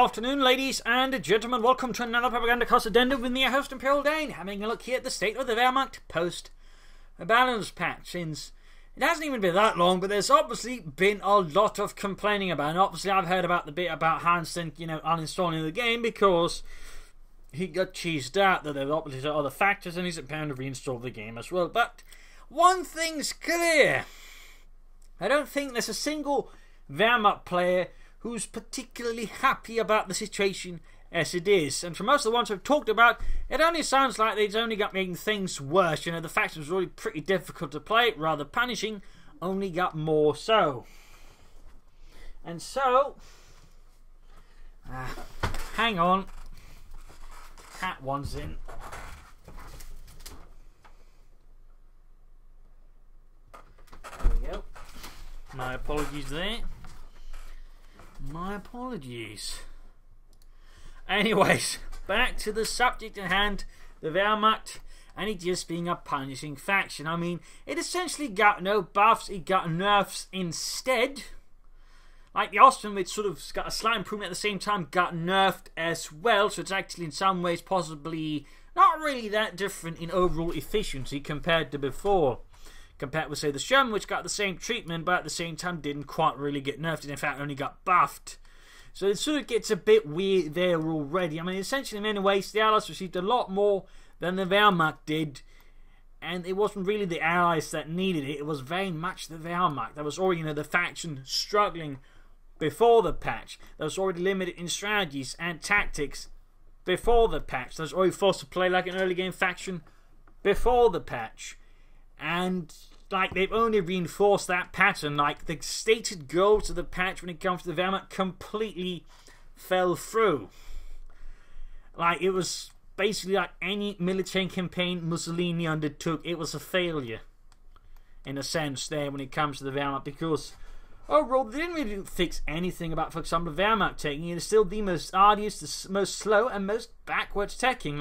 afternoon, ladies and gentlemen. Welcome to another Propagandacast Addendum with me, your host, Imperial Dane, having a look here at the state of the Wehrmacht post-balance patch. Since it hasn't even been that long, but there's obviously been a lot of complaining about it. And obviously, I've heard about the bit about Hansen, uninstalling the game because he got cheesed out that there were obviously other factors, and he's apparently reinstalled the game as well. But one thing's clear: I don't think there's a single Wehrmacht player who's particularly happy about the situation as it is. And for most of the ones we've talked about, it only sounds like it's only got making things worse. The faction was already pretty difficult to play, rather punishing, only got more so. And so, hang on, cat one's in. There we go. My apologies there. My apologies. Anyways, back to the subject at hand, the Wehrmacht, and it just being a punishing faction. I mean, it essentially got no buffs, it got nerfs instead. Like the Austrian, which sort of got a slight improvement at the same time, got nerfed as well, so it's actually in some ways possibly not really that different in overall efficiency compared to before. Compared with, say, the Sherman, which got the same treatment, but at the same time didn't quite really get nerfed, and in fact only got buffed. So it sort of gets a bit weird there already. I mean, essentially, in many ways, the Allies received a lot more than the Wehrmacht did, and it wasn't really the Allies that needed it. It was very much the Wehrmacht. That was already, the faction struggling before the patch. That was already limited in strategies and tactics before the patch. That was already forced to play like an early game faction before the patch. And they've only reinforced that pattern. The stated goals of the patch when it comes to the Wehrmacht completely fell through. It was basically like any military campaign Mussolini undertook. It was a failure, in a sense, there when it comes to the Wehrmacht, because overall they didn't really fix anything about, for example, the Wehrmacht taking. It is still the most arduous, the most slow, and most backwards taking.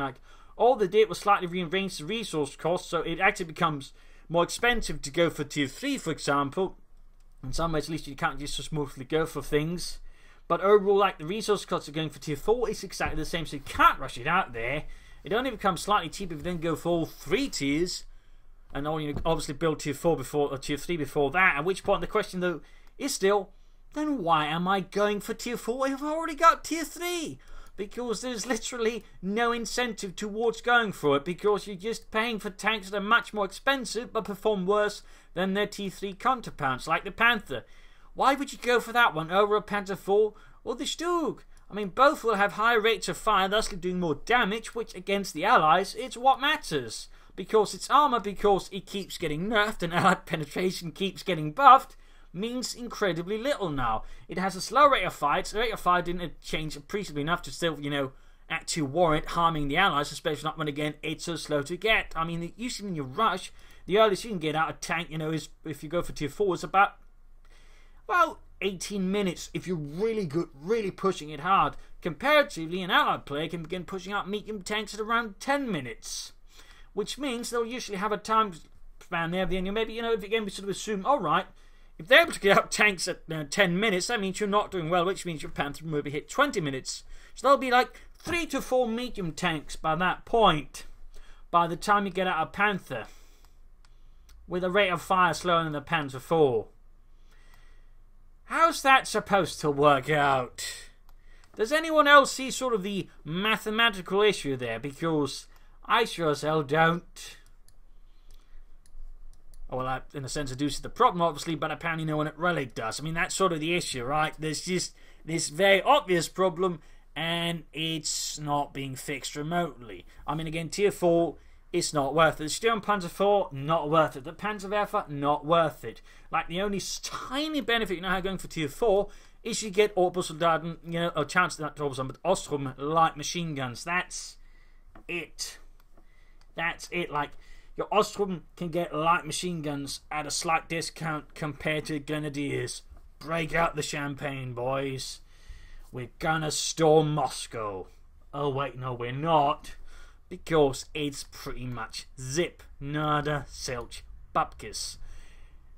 All they did was slightly rearrange the resource cost, so it actually becomes more expensive to go for tier 3, for example. In some ways, at least, you can't just so smoothly go for things. But overall, the resource costs of going for tier 4 is exactly the same, so you can't rush it out there. It only becomes slightly cheaper if you then go for all 3 tiers, and obviously build tier 4 before, or tier 3 before that. At which point the question, though, is still, then why am I going for tier 4 if I've already got tier 3? Because there's literally no incentive towards going for it, because you're just paying for tanks that are much more expensive but perform worse than their T3 counterparts, like the Panther. Why would you go for that one over a Panther 4 or the Stug? I mean, both will have higher rates of fire, thusly doing more damage, which against the Allies, it's what matters. Because it's armor, because it keeps getting nerfed and Allied penetration keeps getting buffed, means incredibly little now. It has a slow rate of fire. The rate of fire didn't change appreciably enough to still, actually warrant harming the Allies, especially not when, again, it's so slow to get. I mean, usually when you rush, the earliest you can get out a tank, is, if you go for tier 4, is about, 18 minutes if you're really good, really pushing it hard. Comparatively, an Allied player can begin pushing out medium tanks at around 10 minutes. Which means they'll usually have a time span there at the end. Maybe, if again we sort of assume, alright, if they're able to get out tanks at 10 minutes, that means you're not doing well, which means your Panther will maybe hit 20 minutes. So there'll be 3 to 4 medium tanks by that point, by the time you get out a Panther, with a rate of fire slower than the Panther 4. How's that supposed to work out? Does anyone else see sort of the mathematical issue there? Because I sure as hell don't. Well, in a sense, I do see the problem, obviously, but apparently no one at Relic does. I mean, that's sort of the issue, right? There's just this very obvious problem, and it's not being fixed remotely. I mean, again, tier 4, it's not worth it. The Sturm Panzer 4, not worth it. The Panzerwerfer, not worth it. The only tiny benefit you now have going for tier 4 is you get Obersoldaten, a chance not to Obersoldaten, but Ostrom light machine guns. That's it. That's it. Your Ostrom can get light machine guns at a slight discount compared to Grenadiers. Break out the champagne, boys. We're gonna storm Moscow. Oh wait, no we're not. Because it's pretty much zip, nada, silch, bupkis.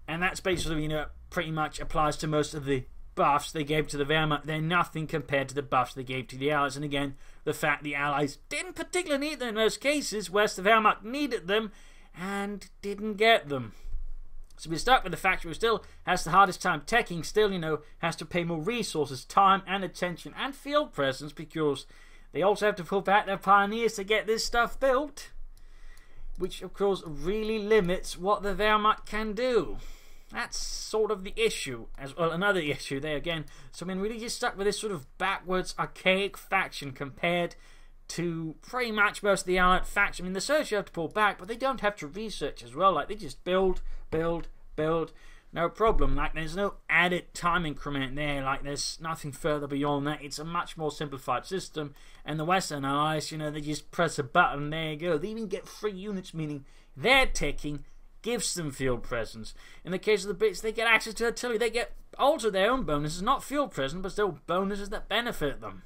And that's basically, pretty much applies to most of the buffs they gave to the Wehrmacht, they're nothing compared to the buffs they gave to the Allies. And again, the fact the Allies didn't particularly need them in most cases, whereas the Wehrmacht needed them and didn't get them. So we're stuck with the fact who still has the hardest time teching, still, has to pay more resources, time and attention and field presence, because they also have to pull back their pioneers to get this stuff built, which of course really limits what the Wehrmacht can do. That's sort of the issue, as well, another issue there again. So I mean, really just stuck with this sort of backwards, archaic faction compared to pretty much most of the Allied faction. I mean, the Soviets have to pull back, but they don't have to research as well. Like, they just build, no problem. Like, there's no added time increment there. Like, there's nothing further beyond that. It's a much more simplified system. And the Western Allies, they just press a button, there you go. They even get free units, meaning their taking gives them field presence. In the case of the Brits, they get access to artillery. They get also their own bonuses, not field presence, but still bonuses that benefit them.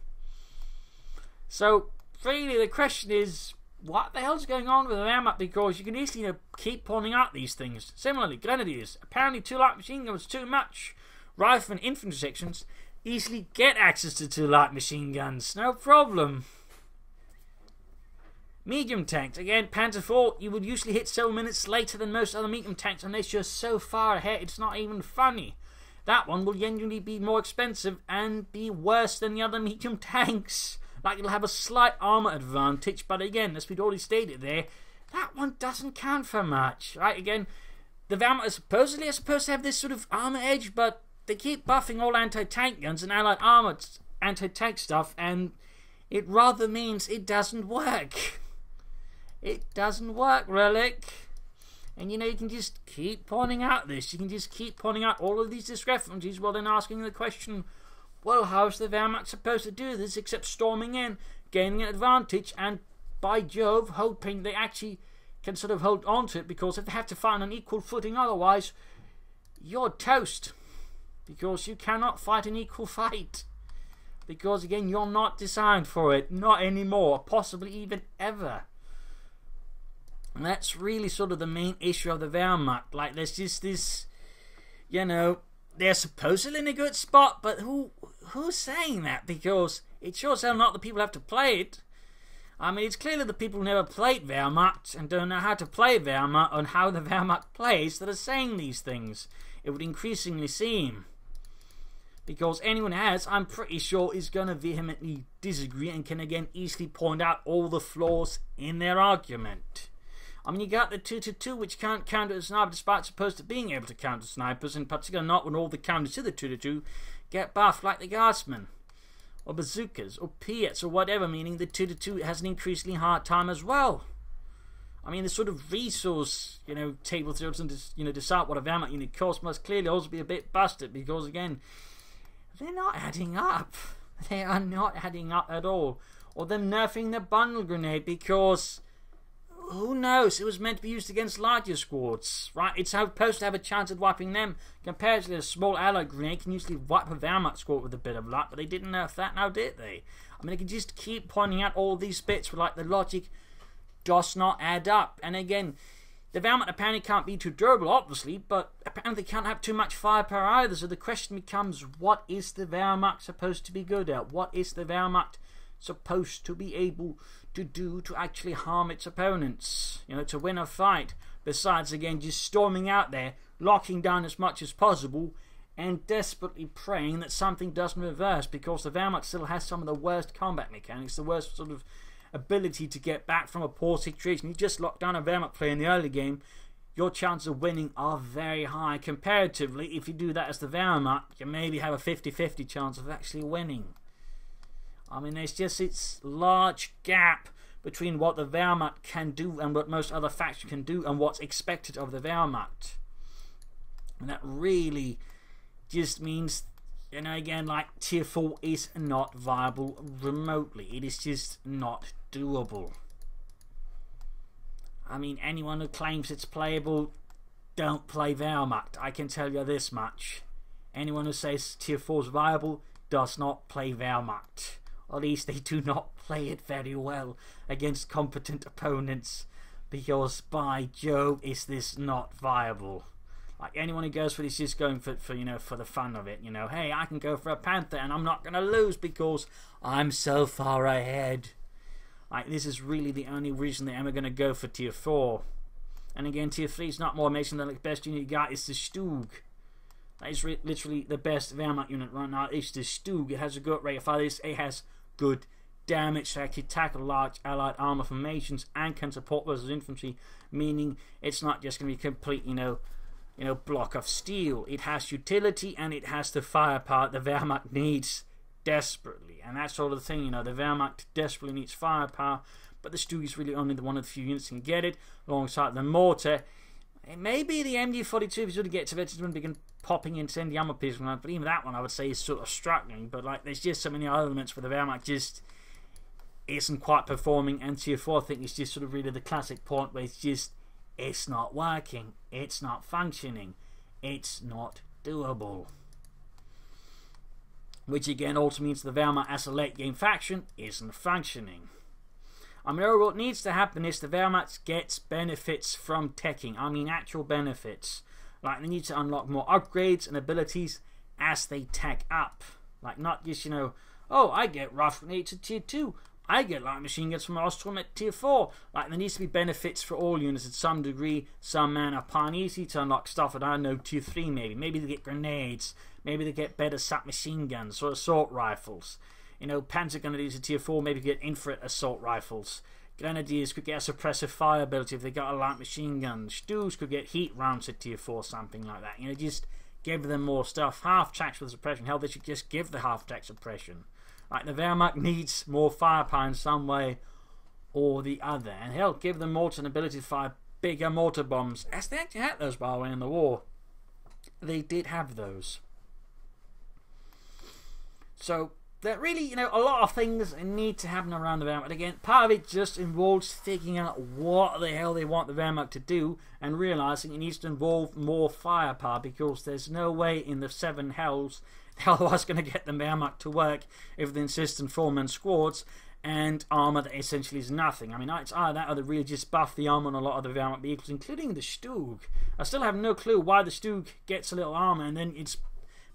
So, really, the question is, what the hell's going on with the Wehrmacht? Because you can easily keep pointing out these things. Similarly, Grenadiers, apparently 2 light machine guns too much. Rifle and infantry sections easily get access to 2 light machine guns, no problem. Medium tanks, again, Panzer IV, you would usually hit several minutes later than most other medium tanks, and they're just so far ahead, it's not even funny. That one will genuinely be more expensive and be worse than the other medium tanks. Like, it'll have a slight armor advantage, but again, as we'd already stated there, that one doesn't count for much. Right, again, the Wehrmacht supposedly are supposed to have this sort of armor edge, but they keep buffing all anti-tank guns and allied armored anti-tank stuff, and it rather means it doesn't work. It doesn't work, Relic. And you can just keep pointing out this. You can just keep pointing out all of these discrepancies while then asking the question, well, how's the Wehrmacht supposed to do this except storming in, gaining an advantage, and by Jove, hoping they actually can sort of hold on to it, because if they have to find an equal footing otherwise, you're toast. Because you cannot fight an equal fight. Because again, you're not designed for it. Not anymore. Possibly even ever. And that's really sort of the main issue of the Wehrmacht. Like, there's just this, they're supposedly in a good spot, but who's saying that? Because it's sure as hell not the people who have to play it. I mean, it's clearly the people who never played Wehrmacht and don't know how to play Wehrmacht and how the Wehrmacht plays that are saying these things. It would increasingly seem. Because anyone who has, I'm pretty sure, is going to vehemently disagree and can again easily point out all the flaws in their argument. I mean, you got the 2-2, which can't counter a sniper despite supposed to being able to counter snipers, in particular not when all the counters to the 2-2 get buffed, like the Guardsmen, or bazookas, or Piets, or whatever, meaning the 2-2 has an increasingly hard time as well. I mean, the sort of resource, table theories and decide what a Wehrmacht unit costs must clearly also be a bit busted, because again, they're not adding up. They are not adding up at all. Or them nerfing the bundle grenade, because who knows? It was meant to be used against larger squads, right? It's supposed to have a chance at wiping them. Comparatively, a small allied grenade can usually wipe a Wehrmacht squad with a bit of luck, but they didn't nerf that now, did they? I mean, they can just keep pointing out all these bits where, like, the logic does not add up. And again, the Wehrmacht apparently can't be too durable, obviously, but apparently they can't have too much firepower either. So the question becomes, what is the Wehrmacht supposed to be good at? What is the Wehrmacht supposed to be able to do to actually harm its opponents, to win a fight, besides again just storming out there, locking down as much as possible and desperately praying that something doesn't reverse, because the Wehrmacht still has some of the worst combat mechanics, the worst sort of ability to get back from a poor situation. You just lock down a Wehrmacht player in the early game, your chances of winning are very high. Comparatively, if you do that as the Wehrmacht, you maybe have a 50-50 chance of actually winning. I mean, there's just this large gap between what the Wehrmacht can do and what most other factions can do and what's expected of the Wehrmacht. And that really just means, again, like, Tier 4 is not viable remotely. It is just not doable. I mean, anyone who claims it's playable, don't play Wehrmacht. I can tell you this much. Anyone who says Tier 4 is viable does not play Wehrmacht. Or at least they do not play it very well against competent opponents, because by Jove is this not viable. Like anyone who goes for this is just going for you know, for the fun of it. You know, hey, I can go for a Panther and I'm not going to lose because I'm so far ahead. Like this is really the only reason they're ever going to go for tier 4. And again, tier 3 is not more amazing than the best unit you got is the Stug. That is literally the best Wehrmacht unit right now. It's the Stug. It has a good rate of fire. It has good damage, so it can tackle large allied armor formations and can support versus infantry, meaning it's not just going to be a complete, you know, block of steel. It has utility and it has the firepower the Wehrmacht needs desperately, and that's sort of the thing. You know, the Wehrmacht desperately needs firepower, but the Stug is really only the one of the few units that can get it, alongside the mortar. It may be the MG42 if you sort of get to it, and begin popping incendiary armor pieces, but even that one I would say is sort of struggling. But like, there's just so many elements for the Wehrmacht just isn't quite performing, and tier 4 I think is just sort of really the classic point where it's not working, it's not functioning, it's not doable. Which again also means the Wehrmacht as a late game faction isn't functioning. I mean, what needs to happen is the Wehrmacht gets benefits from teching. I mean actual benefits. Like they need to unlock more upgrades and abilities as they tech up. Like not just, you know, oh, I get rough grenades at tier 2. I get light machine guns from Ostrom at tier 4. Like there needs to be benefits for all units at some degree. Some men are pine easy to unlock stuff at, I don't know, tier 3 maybe. Maybe they get grenades. Maybe they get better submachine guns or assault rifles. You know, Panzer Grenadiers at tier 4 maybe get infrared assault rifles. Grenadiers could get a suppressive fire ability if they got a light machine gun. Stugs could get heat rounds at tier 4, something like that. You know, just give them more stuff. Half tracks with suppression. Hell, they should just give the half track suppression. Like the Wehrmacht needs more firepower in some way or the other. And hell, give them mortar and ability to fire bigger mortar bombs. As they actually had those, by the way, in the war. They did have those. So, there really, you know, a lot of things need to happen around the Wehrmacht. Again, part of it just involves figuring out what the hell they want the Wehrmacht to do and realizing it needs to involve more firepower, because there's no way in the 7 hells otherwise going to get the Wehrmacht to work if they insist on 4-man squads and armor that essentially is nothing. I mean, it's either that or they really just buff the armor on a lot of the Wehrmacht vehicles, including the Stug. I still have no clue why the Stug gets a little armor and then it's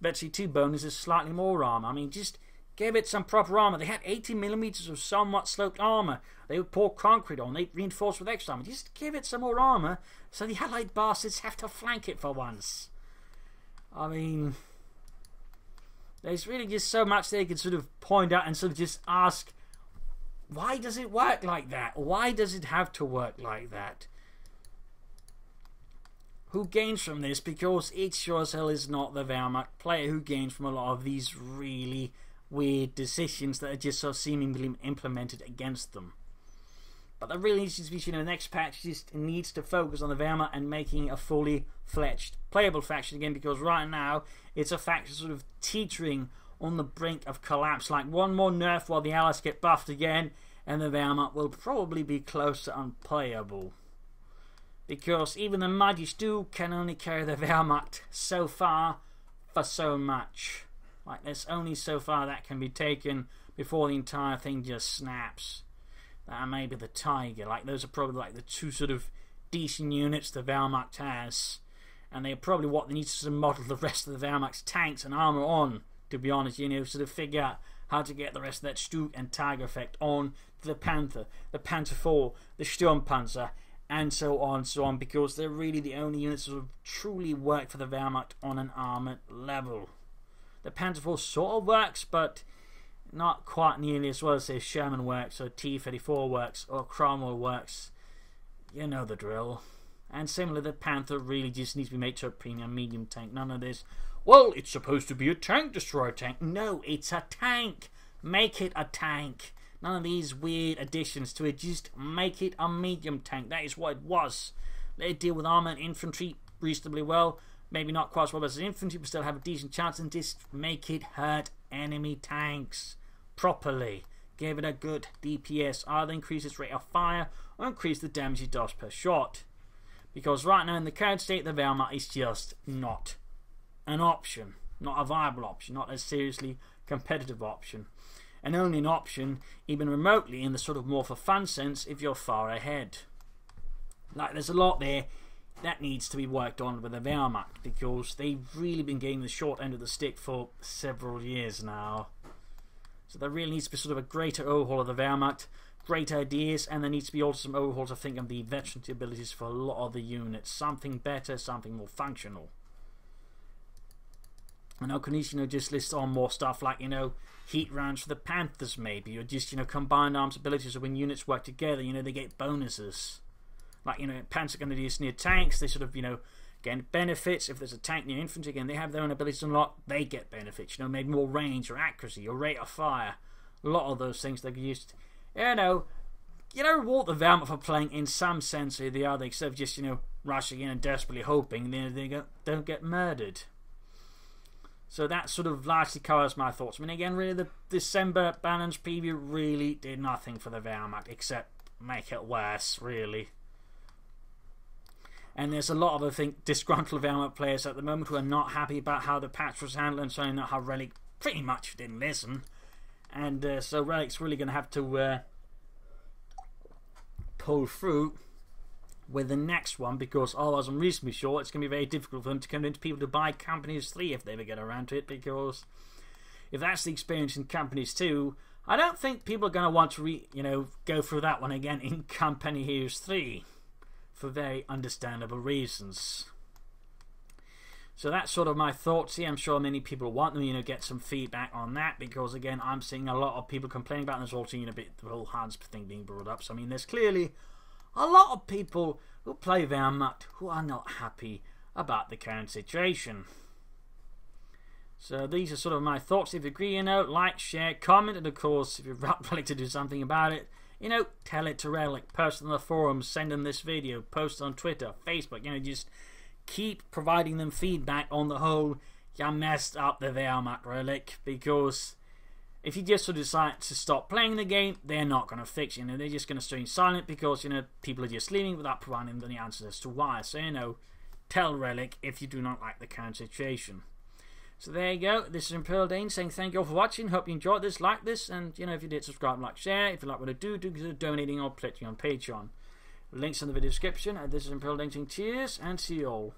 virtually 2 bonuses, slightly more armor. I mean, just give it some proper armor. They had 80mm of somewhat sloped armor. They would pour concrete on. They reinforced with extra armor. Just give it some more armor so the allied bastards have to flank it for once. I mean, there's really just so much they can sort of point out and sort of just ask, why does it work like that? Why does it have to work like that? Who gains from this? Because it sure as hell is not the Wehrmacht player who gains from a lot of these really weird decisions that are just so seemingly implemented against them. But that really needs to be, you know, the next patch just needs to focus on the Wehrmacht and making a fully fledged playable faction again, because right now it's a faction sort of teetering on the brink of collapse. Like one more nerf while the allies get buffed again and the Wehrmacht will probably be close to unplayable, because even the mighty Stu can only carry the Wehrmacht so far for so much. Like there's only so far that can be taken before the entire thing just snaps. That may be the Tiger. Like those are probably like the 2 sort of decent units the Wehrmacht has, and they're probably what they need to sort of model the rest of the Wehrmacht's tanks and armor on, to be honest. You know, sort of figure out how to get the rest of that Stug and Tiger effect on to the Panther, the Panther 4, the Sturmpanzer, and so on, because they're really the only units that sort of truly work for the Wehrmacht on an armored level. The Panther 4 sort of works, but not quite nearly as well as, say, Sherman works, or T-34 works, or Cromwell works. You know the drill. And similarly, the Panther really just needs to be made to a premium medium tank. None of this, well, it's supposed to be a tank destroyer tank. No, it's a tank. Make it a tank. None of these weird additions to it. Just make it a medium tank. That is what it was. Let it deal with armor and infantry reasonably well. Maybe not quite as well as infantry, but still have a decent chance, and just make it hurt enemy tanks properly. Give it a good DPS. Either increase its rate of fire or increase the damage it does per shot. Because right now in the current state, the Wehrmacht is just not an option. Not a viable option. Not a seriously competitive option. And only an option, even remotely, in the sort of more for fun sense, if you're far ahead. Like, there's a lot there. that needs to be worked on with the Wehrmacht, because they've really been getting the short end of the stick for several years now. So there really needs to be sort of a greater overhaul of the Wehrmacht, great ideas, and there needs to be also some overhauls, I think, of the veterancy abilities for a lot of the units. Something better, something more functional. And I can easily, just list on more stuff like, heat rounds for the Panthers maybe, or just, combined arms abilities, so when units work together, they get bonuses. Like, Panthers are going to use near tanks, they sort of, gain benefits. If there's a tank near infantry, again, they have their own abilities unlocked, they get benefits. Maybe more range or accuracy or rate of fire. A lot of those things they can use. Reward the Wehrmacht for playing in some sense or the other, instead of just, rushing in and desperately hoping they don't get murdered. So that sort of largely covers my thoughts. I mean, again, really, the December balance preview really did nothing for the Wehrmacht, except make it worse, really. And there's a lot of, I think, disgruntled Wehrmacht players at the moment who are not happy about how the patch was handled, and saying that how Relic pretty much didn't listen. And so Relic's really going to have to pull through with the next one, because otherwise I'm reasonably sure it's going to be very difficult for them to convince people to buy Companies 3 if they ever get around to it, because if that's the experience in Companies 2, I don't think people are going to want to go through that one again in Company Heroes 3. For very understandable reasons. So that's sort of my thoughts here. I'm sure many people want them, get some feedback on that, because again, I'm seeing a lot of people complaining about it. There's also, the whole Hans thing being brought up. So I mean, there's clearly a lot of people who play Wehrmacht who are not happy about the current situation. So these are sort of my thoughts. If you agree, like, share, comment, and of course, if you're willing to do something about it, tell it to Relic, post on the forums, send them this video, post on Twitter, Facebook, just keep providing them feedback on the whole, you messed up the Wehrmacht, Relic, because if you just sort of decide to stop playing the game, they're not going to fix it, they're just going to stay silent, because, people are just leaving without providing them the answers as to why. So, tell Relic if you do not like the current situation. So there you go. This is Imperial Dane saying thank you all for watching. Hope you enjoyed this, like this, and if you did, subscribe, like, share. If you like what I do consider donating or pledging on Patreon. Links in the video description. And this is Imperial Dane saying cheers and see you all.